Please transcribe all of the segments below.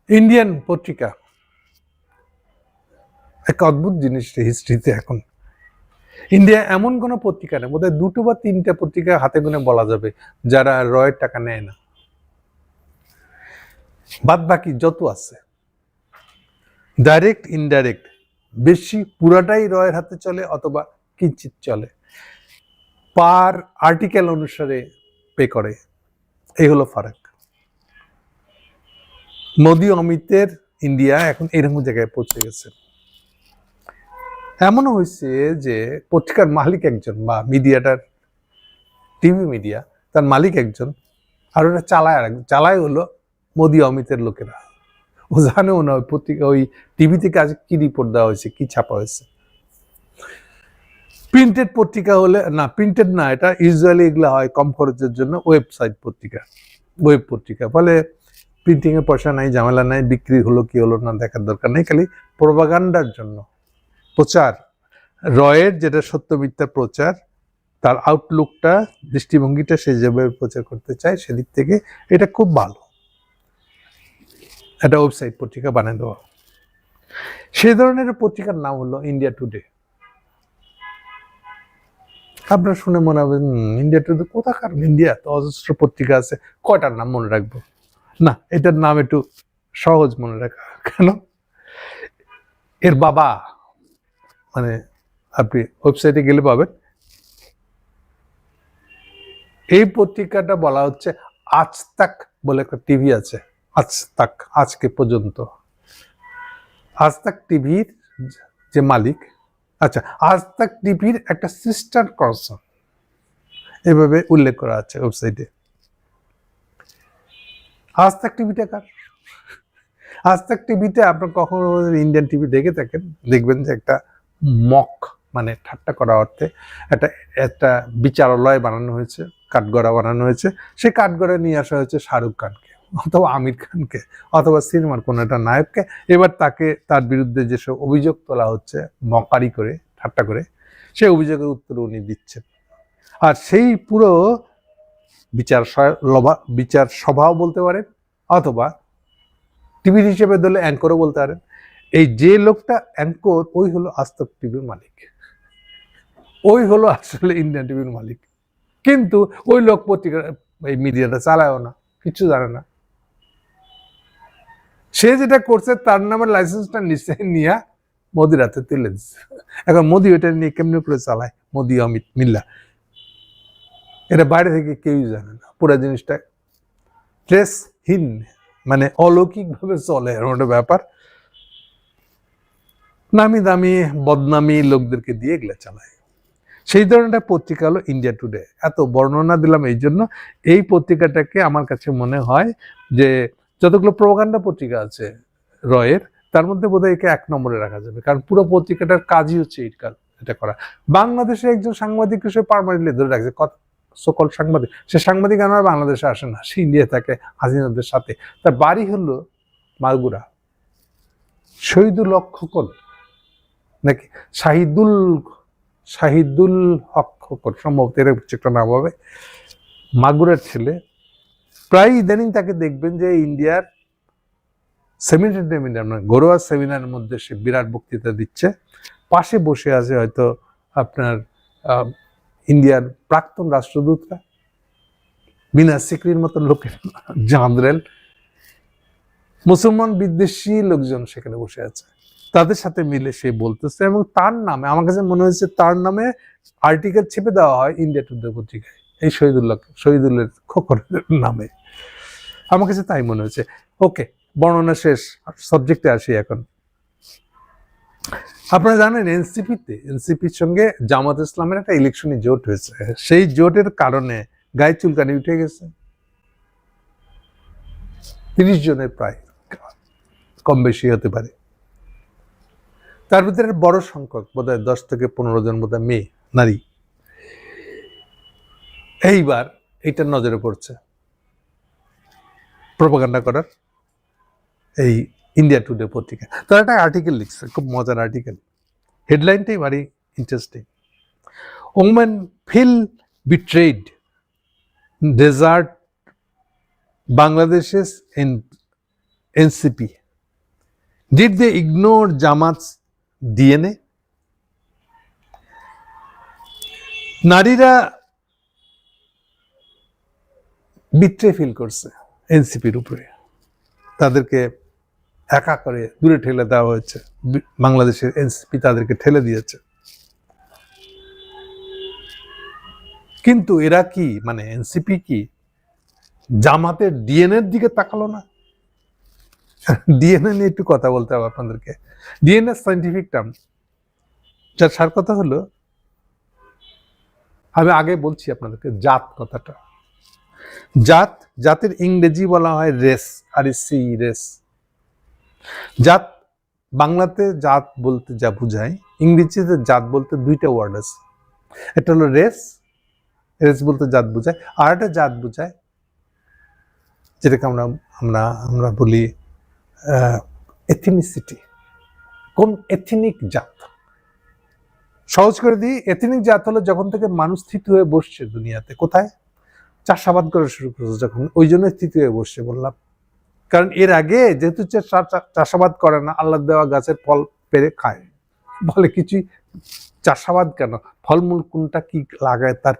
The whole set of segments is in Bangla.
ইন্ডিয়ান পত্রিকা এক অদ্ভুত জিনিস হিস্ট্রিতে। এখন ইন্ডিয়া এমন কোনো পত্রিকা নেই, বোধহয় 2টো বা 3টে পত্রিকা হাতে গুনে বলা যাবে যারা রয়ের টাকা নেয় না। বাদ বাকি যত আছে ডাইরেক্ট ইনডাইরেক্ট বেশি পুরাটাই রয়ের হাতে চলে অথবা কিঞ্চিত চলে, পার আর্টিকেল অনুসারে পে করে। এই হলো ফারাক। মোদি অমিতের ইন্ডিয়া এখন এরকম জায়গায় পৌঁছে গেছে। এমনও হয়েছে যে পত্রিকার মালিক একজন বা মিডিয়াটার টিভি মিডিয়া তার মালিক একজন, আর ওটা চালায় হলো মোদি অমিতের লোকেরা। ও জানেও না ওই পত্রিকা ওই টিভি থেকে আজ কি রিপোর্ট দেওয়া হয়েছে, কি ছাপা হয়েছে। প্রিন্টেড পত্রিকা হলে না, প্রিন্টেড না, এটা ইউজুয়ালি এগুলো হয় কম খরচের জন্য ওয়েবসাইট পত্রিকা, ওয়েব পত্রিকা। ফলে প্রিন্টিং এর পয়সা নাই, ঝামেলা নাই, বিক্রি হলো কি হলো না দেখার দরকার নেই, খালি প্রোপাগান্ডার জন্য প্রচার, রয়ের যেটা সত্য মিথ্যা প্রচার, তার আউটলুকটা দৃষ্টিভঙ্গিটা সে যেভাবে প্রচার করতে চায় সেদিক থেকে এটা খুব ভালো একটা ওয়েবসাইট পত্রিকা বানিয়ে দেওয়া। সেই ধরনের পত্রিকার নাম হলো ইন্ডিয়া টুডে। আপনার শুনে মনে হবে ইন্ডিয়া টুডে কোথাকার, ইন্ডিয়া তো অজস্র পত্রিকা আছে, কয়টার নাম মনে রাখবো? না, এটার নাম একটু সহজ মনে রাখা। কেন? এর বাবা, মানে আপনি ওয়েবসাইটে গেলে পাবেন, এই পত্রিকাটা বলা হচ্ছে আজ তাক বলে একটা টিভি আছে, আজ তাক, আজকে পর্যন্ত। আজ তাক টিভির যে মালিক, আচ্ছা, আজ তাক টিভির একটা সিস্টার কনসার্ন এভাবে উল্লেখ করা আছে ওয়েবসাইটে। আজ তাক টিভিটা কার? আজ তাক টিভিতে আপনার কখনো ইন্ডিয়ান টিভি দেখে থাকেন, দেখবেন যে একটা মক, মানে ঠাট্টা করা অর্থে একটা একটা বিচারালয় বানানো হয়েছে, কাঠগড়া বানানো হয়েছে। সেই কাঠগড়া নিয়ে আসা হয়েছে শাহরুখ খানকে অথবা আমির খানকে অথবা সিনেমার কোনো একটা নায়ককে। এবার তাকে, তার বিরুদ্ধে যেসব অভিযোগ তোলা হচ্ছে মকারি করে, ঠাট্টা করে, সেই অভিযোগের উত্তর উনি দিচ্ছেন। আর সেই পুরো বিচার সভাও বলতে পারেন অথবা টিভি হিসেবে ধরলে অ্যাঙ্করও বলতে পারেন। এই যে লোকটা অ্যাঙ্কর, ওই হলো আজ তাক টিভির মালিক, ওই হলো আসলে ইন্ডিয়ান টিভির মালিক। কিন্তু ওই লোক পত্রিকা, এই মিডিয়াটা চালায়ও না, কিছু জানে না। সে যেটা করছে তার নামের লাইসেন্সটা নিচে নিয়ে মোদির হাতে তুলে দিচ্ছে। এখন মোদি ওইটা নিয়ে কেমনি করে চালায়, মোদি অমিত মিল্লা, এটা বাইরে থেকে কেউই জানে না। পুরো জিনিসটা ট্রেসহীন, মানে অলৌকিক ভাবে চলে এরকম একটা ব্যাপার। নামি দামি বদনামি লোকদেরকে দিয়ে এগুলা চালায়। সেই ধরনের পত্রিকা হলো ইন্ডিয়া টুডে। এত বর্ণনা দিলাম এই জন্য, এই পত্রিকাটাকে আমার কাছে মনে হয় যে যতগুলো প্রোপাগান্ডা পত্রিকা আছে রয়ের, তার মধ্যে বোধহয় একে 1 নম্বরে রাখা যাবে, কারণ পুরো পত্রিকাটার কাজই হচ্ছে এটা করা। বাংলাদেশে একজন সাংবাদিক হিসেবে পার্মানেন্টলি ধরে রাখছে, সকল সাংবাদিক, সে সাংবাদিক আমার বাংলাদেশে আসে না, সে ইন্ডিয়া থাকে হাসিনাদের সাথে। তার বাড়ি হলো মাগুরা। শহীদুল হক খোকন নাকি শাহিদুল হক খোকন, সম্ভবত এরকম একটা নাম হবে, মাগুরার ছেলে। প্রায় ইদানিং তাকে দেখবেন যে ইন্ডিয়ার সেমিনার, মানে ঘরোয়া সেমিনারের মধ্যে সে বিরাট বক্তৃতা দিচ্ছে, পাশে বসে আছে হয়তো আপনার ইন্ডিয়ার প্রাক্তন রাষ্ট্রদূতরা, বিনা সিকরির মতো লোকের জাঁদরেল, মুসলমান বিদ্বেষী লোকজন সেখানে বসে আছে, তাদের সাথে মিলে সে বলতেছে। এবং তার নামে আমার কাছে মনে হয়েছে তার নামে আর্টিকেল ছেপে দেওয়া হয় ইন্ডিয়া টুডে পত্রিকায়, এই শহীদুলের খোকনের নামে। আমার কাছে তাই মনে হয়েছে। ওকে, বর্ণনা শেষ, সাবজেক্টে আসি এখন। আপনারা জানেন এনসিপির সঙ্গে জামাত ইসলামের একটা ইলেকশনে জোট হয়েছে। সেই জোটের কারণে গায়ে চুলকানি উঠে গেছে। 30 জনের প্রায়, কম বেশি হতে পারে। তার ভিতরে বড় সংখ্যক বোধহয় 10 থেকে 15 জন বোধহয় মেয়ে, নারী। এইবার এটা নজরে পড়ছে প্রোপাগান্ডা করার এই ইন্ডিয়া টুডে পত্রিকা। তারা একটা আর্টিকেল লিখছে, খুব মজার আর্টিকেল, হেডলাইনটাই ভারী interesting. Women feel betrayed, deserted Bangladesh's NCP? Did they ignore Jamaat's DNA? নারীরা বিট্রে ফিল করছে এনসিপির উপরে, তাদেরকে একা করে দূরে ঠেলে দেওয়া হয়েছে, বাংলাদেশের এনসিপি তাদেরকে ঠেলে দিয়েছে। কিন্তু এরা কি মানে এনসিপি কি জামাতের ডিএনএর দিকে তাকালো না? ডিএনএ নিয়ে একটু কথা বলতে হবে আপনাদেরকে। ডিএনএ সায়েন্টিফিক টার্ম, যার সার কথা হলো, আমি আগে বলছি আপনাদেরকে জাত কথাটা। জাত, জাতের ইংরেজি বলা হয় রেস, আর সি রেস। জাত বাংলাতে জাত বলতে যা বুঝায়, ইংরেজিতে জাত বলতে দুইটা ওয়ার্ড আছে। একটা হলো রেস, রেস বলতে জাত বুঝায়, আর একটা জাত বুঝায় যেটাকে আমরা আমরা আমরা বলি এথনিসিটি। কোন এথনিক জাত? সহজ করে দিই, এথনিক জাত হলো যখন থেকে মানুষ স্থিত হয়ে বসছে দুনিয়াতে। কোথায়? চাষাবাদ করা শুরু করেছে যখন, ওই জন্য স্থিত হয়ে বসছে বললাম। কারণ এর আগে যেহেতু চাষাবাদ করে না, আল্লাহ দেওয়া গাছের ফল পেরে খায়, বলে কিছুই চাষাবাদ কেন, ফলমূল কোনটা কি লাগায়, তার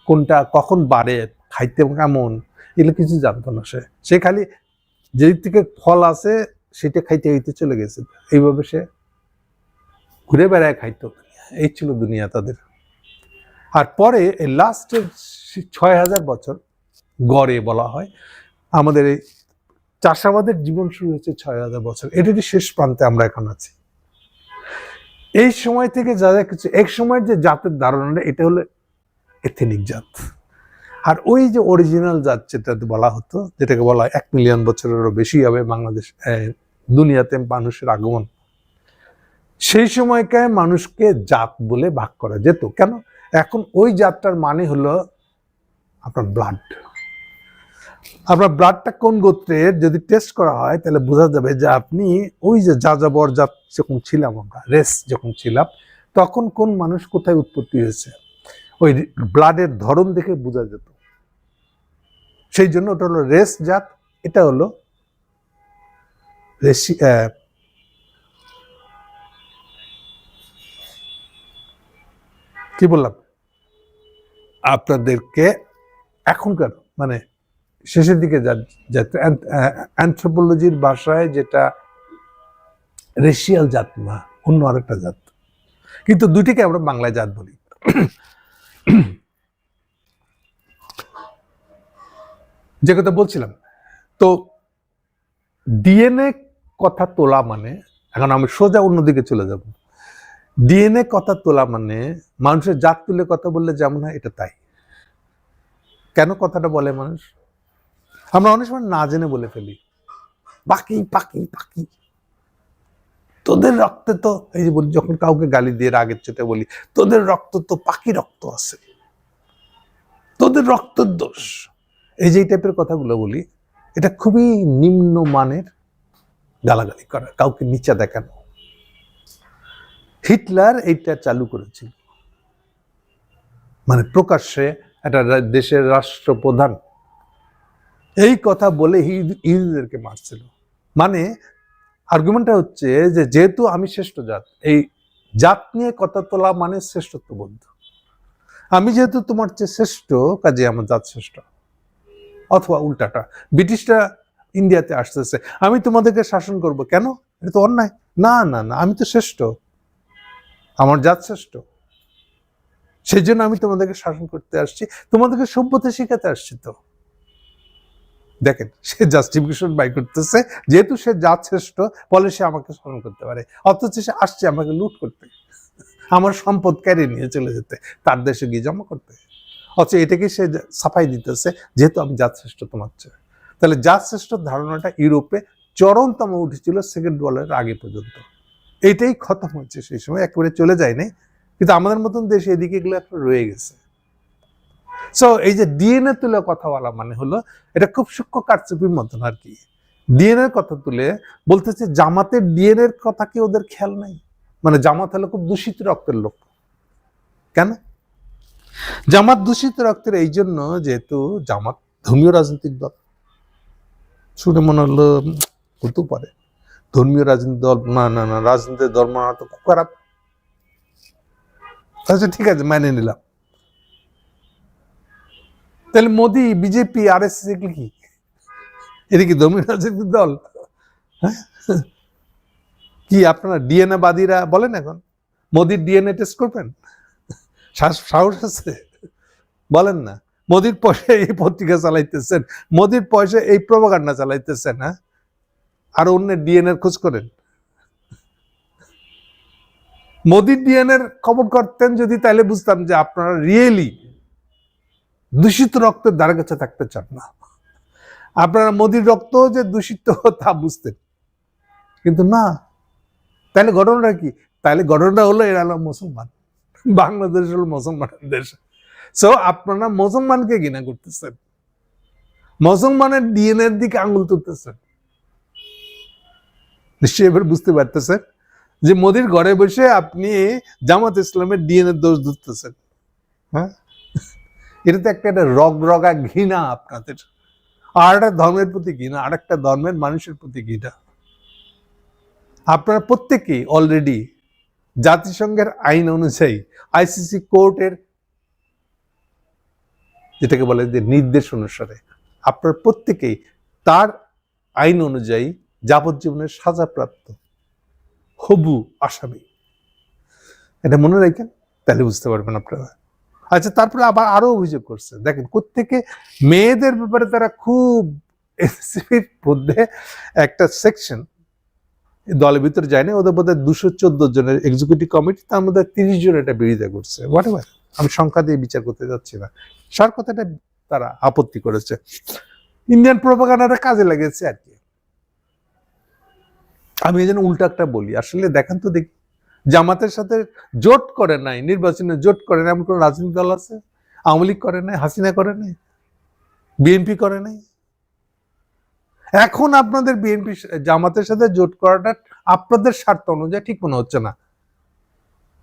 কোনটা কখন বাড়ে, খাইতে কেমন, এগুলো কিছু জানতো না। সে খালি যেদিক থেকে ফল আছে সেটা খাইতে খাইতে চলে গেছে, এইভাবে সে ঘুরে বেড়ায় খাইতো। এই ছিল দুনিয়া তাদের। আর পরে এই লাস্টের ৬,০০০ বছর গড়ে বলা হয়, আমাদের এই চাষাবাদের জীবন শুরু হয়েছে ৬,০০০ বছর। এটারই শেষ প্রান্তে আমরা এখন আছি। এই সময় থেকে যা যা কিছু, এক সময়ের যে জাতের ধারণাটা, এটা হলো এথনিক জাত। আর ওই যে অরিজিনাল জাত যেটা বলা হতো, যেটাকে বলা হয় ১ মিলিয়ন বছরেরও বেশি হবে বাংলাদেশ দুনিয়াতে মানুষের আগমন, সেই সময়কার মানুষকে জাত বলে ভাগ করা যেত। কেন? এখন ওই জাতটার মানে হলো আপনার ব্লাড। আপনার ব্লাডটা কোন গোত্রের যদি টেস্ট করা হয়, তাহলে বোঝা যাবে যে আপনি ওই যে যাযাবর জাত যখন ছিলাম আমরা, রেস যখন ছিলাম, তখন কোন মানুষ কোথায় উৎপত্তি হয়েছে, ওই ব্লাডের ধরন দেখে বোঝা যেত। সেই জন্য ওটা হলো রেস জাত। এটা হলো কি বললাম আপনাদেরকে, এখনকার মানে শেষের দিকে অ্যানথ্রোপোলজির ভাষায় যেটা রেশিয়াল জাত না, অন্য আরেকটা জাত, কিন্তু দুটিকে আমরা বাংলায় জাত বলি। যে কথা বলছিলাম, তো ডিএনএ কথা তোলা মানে, এখন আমি সোজা অন্যদিকে চলে যাব, ডিএনএ কথা তোলা মানে মানুষের জাত তুলে কথা বললে যেমন হয়, এটা তাই। কেন কথাটা বলে মানুষ? আমরা অনেক সময় না জেনে বলে ফেলি, পাখি পাখি পাখি, তোদের রক্তে তো, এই যে বলি যখন কাউকে গালি দিয়ে রাগের চোটে বলি, তোদের রক্ত তো পাখি রক্ত আছে, তোদের রক্তের দোষ, এই যে এই টাইপের কথাগুলো বলি, এটা খুবই নিম্নমানের গালাগালি করা, কাউকে নিচা দেখানো। হিটলার এইটা চালু করেছিল, মানে প্রকাশ্যে একটা দেশের রাষ্ট্রপ্রধান এই কথা বলে ইহুদিদেরকে মারছিল। মানে আর্গুমেন্টটা হচ্ছে যে যেহেতু আমি শ্রেষ্ঠ জাত, এই জাত নিয়ে কথা তোলা মানে শ্রেষ্ঠত্ববোধ। আমি যেহেতু তোমার চেয়ে শ্রেষ্ঠ, কাজে আমার জাত শ্রেষ্ঠ। অথবা উল্টাটা, ব্রিটিশরা ইন্ডিয়াতে আসতেছে, আমি তোমাদেরকে শাসন করব, কেন? এটা তো অন্যায়। না না না, আমি তো শ্রেষ্ঠ, আমার জাত শ্রেষ্ঠ, সেই জন্য আমি তোমাদেরকে শাসন করতে আসছি, তোমাদেরকে সভ্যতা শিখাতে আসছি। তো দেখেন, সে জাস্টিফিকেশন বাই করতেছে, যেহেতু সে জাত শ্রেষ্ঠ বলে সে আমাকে শাসন করতে পারে, অথচ সে আসছে আমাকে লুট করতে, আমার সম্পদ কেড়ে নিয়ে চলে যেতে, তার দেশে গিয়ে জমা করতে। অথচ এটাকে সে সাফাই দিতেছে, যেহেতু আমি জাত শ্রেষ্ঠ তোমার চেয়ে। তাহলে জাত শ্রেষ্ঠ ধারণাটা ইউরোপে চরমতম উঠেছিল সেকেন্ড ওয়ার্ল্ডের আগে পর্যন্ত। এইটাই খতম হচ্ছে, সেই সময় একেবারে চলে যায়নি, কিন্তু আমাদের মতন দেশে এদিকে এগুলো একটা রয়ে গেছে। সো এই যে ডিএনএ তুলে কথা বলা মানে হলো, এটা খুব সূক্ষ্ম কারচুপির মতন আর কি। ডিএনএ কথা তুলে বলতেছে জামাতের ডিএনএর কথা কি ওদের খেয়াল নাই? মানে জামাত হলো খুব দূষিত রক্তের লোক। কেন জামাত দূষিত রক্তের? এই জন্য যেহেতু জামাত ধর্মীয় রাজনৈতিক দল। শুনে মনে হলো হতেও পারে। ধর্মীয় রাজনীতি দল না না না রাজনীতির দল মানা তো খুব খারাপ। আচ্ছা ঠিক আছে, মেনে নিলাম। তাহলে মোদি, বিজেপি, আরএসএস এগুলো কি? এটা কি ধর্মীয় রাজনীতির দল? হ্যাঁ, কি আপনারা ডিএনএ বাদীরা বলেন এখন মোদির ডিএনএ টেস্ট করবেন? সাহস আছে? বলেন না। মোদির পয়সায় এই পত্রিকা চালাইতেছেন, মোদির পয়সায় এই প্রপাগান্ডা চালাইতেছেন, হ্যাঁ, আর অন্যের ডিএনএ খোঁজ করেন। মোদির ডিএনএর খবর করতেন যদি, তাহলে বুঝতাম যে আপনারা রিয়েলি দূষিত রক্তের দ্বারা কাছে থাকতে চান না। আপনারা মোদির রক্ত যে দূষিত তা বুঝতেন, কিন্তু না। তাহলে ঘটনাটা কি? তাহলে ঘটনাটা হলো এরা হলো মুসলমান, বাংলাদেশ হলো মুসলমানের দেশ। সো আপনারা মুসলমানকে ঘৃণা করতেছেন, মুসলমানের ডিএনএর দিকে আঙুল তুলতেছেন। নিশ্চয়ই এবার বুঝতে পারতেছেন যে মোদির ঘরে বসে আপনি জামাত ইসলামের ডিএনএ দোষ ধরতেছেন। হ্যাঁ, এটা তো একটা রগরগা ঘৃণা আপনাদের, আর একটা ধর্মের প্রতি ঘৃণা, আর একটা ধর্মের মানুষের প্রতি ঘৃণা। আপনারা প্রত্যেকেই অলরেডি জাতিসংঘের আইন অনুযায়ী আইসিসি কোর্টের যেটাকে বলে যে নির্দেশ অনুসারে আপনারা প্রত্যেকেই তার আইন অনুযায়ী যাবজ্জীবনের সাজাপ্রাপ্ত হবু আসামি। এটা মনে রাখেন, তাহলে বুঝতে পারবেন আপনারা। আচ্ছা, তারপরে আবার আরো অভিযোগ করছে, দেখেন কোত্থেকে মেয়েদের ব্যাপারে তারা খুব মধ্যে একটা সেকশন দলের ভিতরে যায় না, ওদের বোধহয় 214 জনের এক্সিকিউটিভ কমিটি, তার মধ্যে 30 জন এটা বিরোধিতা করছে। হোয়াটএভার, আমি সংখ্যা দিয়ে বিচার করতে যাচ্ছি না, সার কথাটা তারা আপত্তি করেছে। ইন্ডিয়ান প্রোপাগান্ডাটা কাজে লেগেছে আর কি। আমি এই জন্য উল্টা একটা বলি, আসলে দেখেন তো দেখি, জামাতের সাথে জোট করে নাই, নির্বাচনে জোট করে নাই এমন কোন রাজনৈতিক দল আছে? আওয়ামী লীগ করে নাই, হাসিনা করে নাই, বিএনপি করে নাই। এখন আপনাদের বিএনপি জামাতের সাথে জোট করাটা আপনাদের স্বার্থ অনুযায়ী ঠিক মনে হচ্ছে না,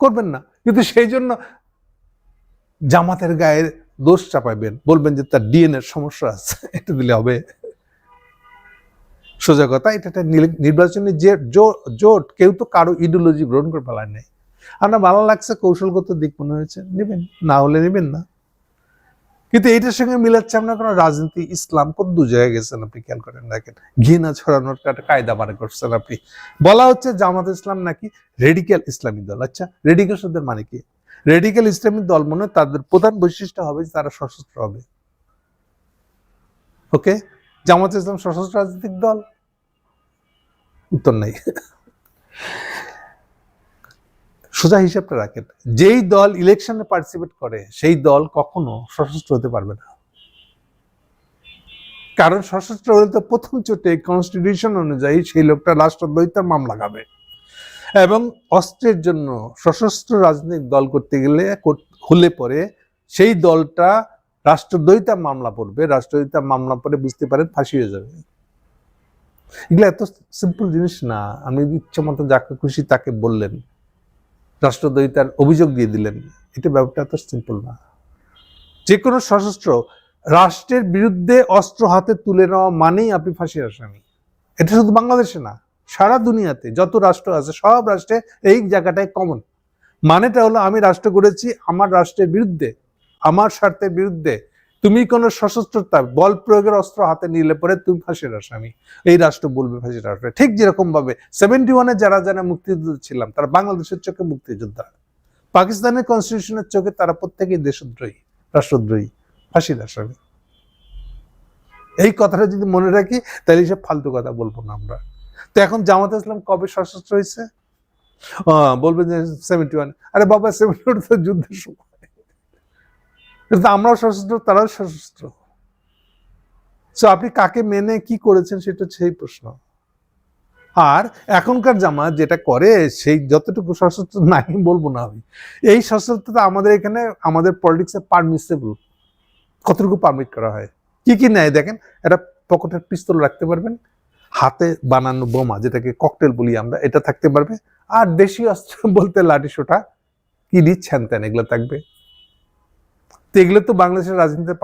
করবেন না, কিন্তু সেই জন্য জামাতের গায়ে দোষ চাপাইবেন, বলবেন যে তার ডিএনএর সমস্যা আছে, এটা দিলে হবে? সোজা কথা, এটা নির্বাচনী যে জোট, কেউ তো কারো ইডিওলজি গ্রহণ করে ফেলায় নাই। আপনার ভালো লাগছে, কৌশলগত দিক মনে হয়েছে, নেবেন, না হলে নেবেন না। কিন্তু এইটার সঙ্গে মিলাচ্ছে আপনার কোনো রাজনীতি, ইসলাম কত দু জায়গায় গেছেন আপনি খেয়াল করেন, দেখেন ঘৃণা ছড়ানোর একটা কায়দা বার করছেন আপনি। বলা হচ্ছে জামাত ইসলাম নাকি রেডিক্যাল ইসলামিক দল। আচ্ছা, রেডিক্যাল শব্দের মানে কি? রেডিক্যাল ইসলামিক দল মনে তাদের প্রধান বৈশিষ্ট্য হবে যে তারা সশস্ত্র হবে। ওকে, জামাত ইসলাম সশস্ত্র রাজনৈতিক দল? উত্তর নাই। সোজা হিসাবটা রাখেন, যেই দল ইলেকশনে পার্টিসিপেট করে সেই দল কখনো সশস্ত্র হতে পারবে না, কারণ সশস্ত্র হলে তো প্রথম চোটে কনস্টিটিউশন অনুযায়ী সেই লোকটা রাষ্ট্রদ্রোহিতার মামলা খাবে, এবং অস্ত্রের জন্য সশস্ত্র রাজনৈতিক দল করতে গেলে হলে পরে সেই দলটা রাষ্ট্রদ্রোহিতার মামলা পড়বে, রাষ্ট্রদ্রোহিতার মামলা পড়ে বুঝতে পারেন ফাঁসি হয়ে যাবে। এগুলো এত সিম্পল জিনিস না, আমি ইচ্ছা মতো যাকে খুশি তাকে বললেন, রাষ্ট্রদ্রোহিতার অভিযোগ দিয়ে দিলেন, এটা ব্যাপারটা এত সিম্পল না। যে কোনো সশস্ত্র রাষ্ট্রের বিরুদ্ধে অস্ত্র হাতে তুলে নেওয়া মানেই আপনি ফাঁসির আসামি। এটা শুধু বাংলাদেশে না, সারা দুনিয়াতে যত রাষ্ট্র আছে সব রাষ্ট্রে এই জায়গাটায় কমন। মানেটা হলো আমি রাষ্ট্র করেছি আমার রাষ্ট্রের বিরুদ্ধে, আমার স্বার্থের বিরুদ্ধে, তুমি কোনো সশস্ত্রতা বল প্রয়োগের অস্ত্র হাতে নিলে পরে তুমি ফাঁসির আসামি, এই রাষ্ট্র বলবে ফাঁসির আসামি। ঠিক যেরকম ভাবে 71-এ যারা যারা মুক্তিযুদ্ধ ছিলাম তারা বাংলাদেশের চোখে মুক্তিযোদ্ধা, পাকিস্তানের কনস্টিটিউশনের চোখে তারা প্রত্যেকেই দেশদ্রোহী, রাষ্ট্রদ্রোহী, ফাঁসির আসামি। এই কথাটা যদি মনে রাখি তাহলে সব ফালতু কথা বলবো না আমরা। তো এখন জামাত ইসলাম কবে সশস্ত্র হয়েছে? বলবেন যে 71। আরে বাবা, 71 তো যুদ্ধের সময়, আমরাও সশস্ত্র, তারাও সশস্ত্র। সো আপনি কাকে মেনে কি করেছেন সেটা সেই প্রশ্ন। আর এখনকার জামাত যেটা করে সেই যতটুকু সশস্ত্র নাই বলবো না আমি, এই সশস্ত্রতা আমাদের এখানে আমাদের পলিটিক্সে পারমিসেবল। কতটুকু পারমিট করা হয়, কি কি নেয় দেখেন, একটা পকেটের পিস্তল রাখতে পারবেন, হাতে বানানো বোমা যেটাকে ককটেল বলি আমরা, এটা থাকতে পারবে, আর দেশীয় অস্ত্র বলতে লাঠি সোটা কি দিচ্ছেন তেন এগুলো থাকবে। তো এগুলো তো বাংলাদেশের রাজনীতিতে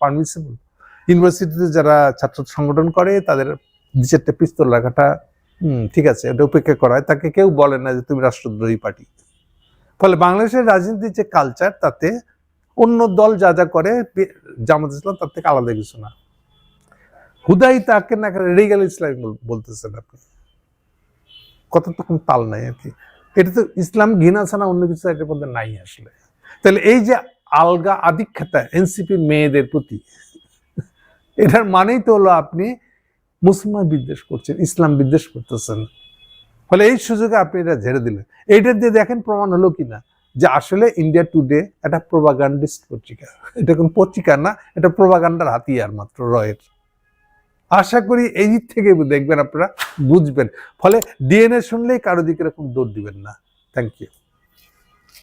পারমিসেবল। ইউনিভার্সিটিতে যারা ছাত্র সংগঠন করে তাদের 2-4টা পিস্তল রাখাটা ঠিক আছে, এটা উপেক্ষা করা হয়, তাকে কেউ বলে না যে তুমি রাষ্ট্রদ্রোহী পার্টি। ফলে বাংলাদেশের রাজনীতির যে কালচার, তাতে অন্য দল যা যা করে জামাত ইসলাম তার থেকে আলাদা কিছু না। হুদাই তাকে না রেডিক্যাল ইসলাম বলতেছেন আপনি, কত তখন তাল নাই আর কি। এটা তো ইসলাম ঘৃণা ছাড়া অন্য কিছু এটার মধ্যে নাই আসলে। তাহলে এই যে আলগা আধিক্যতা এনসিপি মেয়েদের প্রতি, এটার মানেই তো হলো আপনি মুসলমান বিদ্বেষ করছেন, ইসলাম বিদ্বেষ করতেছেন। ফলে এই সুযোগে আপনি এটা ঝেড়ে দিলেন। এইটা দিয়ে দেখেন প্রমাণ হলো কিনা যে আসলে ইন্ডিয়া টুডে একটা প্রোপাগান্ডিস্ট পত্রিকা। এটা কোন পত্রিকা না, এটা প্রোপাগান্ডার হাতিয়ার মাত্র রয়ের। আশা করি এই দিক থেকে দেখবেন, আপনারা বুঝবেন। ফলে ডিএনএ শুনলেই কারো দিকে এরকম দৌড় দিবেন না। Thank you.